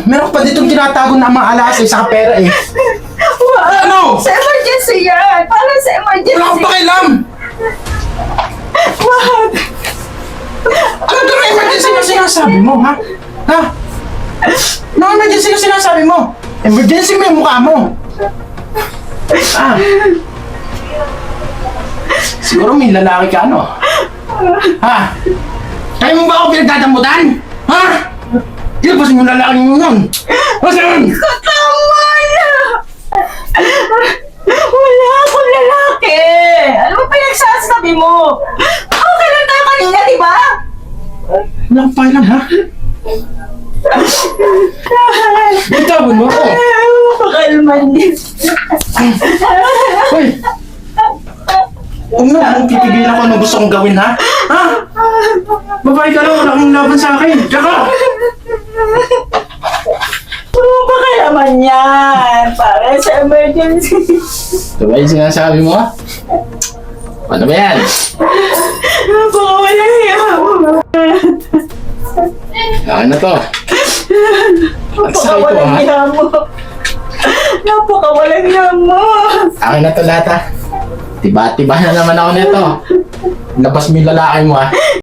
Meron pa ditong tinatago na mga alas sa pera eh. Wag! Ano? Sa emergency yan! Para sa emergency! Wala akong pakialam! Wag! Ano ito na emergency na sinasabi mo, ha? Ha? Ano emergency na sinasabi mo? Emergency mo yung mukha mo. Ah. Siguro may lalaki ka, ano? Ha? Kaya mo ba ako pinagdadamputan? Ha? Ilabas mo yung lalaki mo nun! Basta yun! Tama na! Wala akong lalaki! Ano ba pinagsasabi mo? Okay lang tayo kanina, di ba? Wala akong pakialam, ha? Bitawan mo ako! Pakalman din. Hoy! Huwag mo akong pipigilan ko anong gusto kong gawin, ha? Ha? Babae ka lang, wala kang laban sa akin. Tsaka! Ano ba kaya naman yan? Para sa emergency. Ito ba yung sinasabi mo? Ano ba yan? Baka wala yan. Akin na to. Ang sakit ko, ha? Napakawalang hiya mo. Napakawalang hiya mo. Akin na to lahat, ha? Tiba-tiba na naman ako nito. Labas mo yung lalaki mo, ha?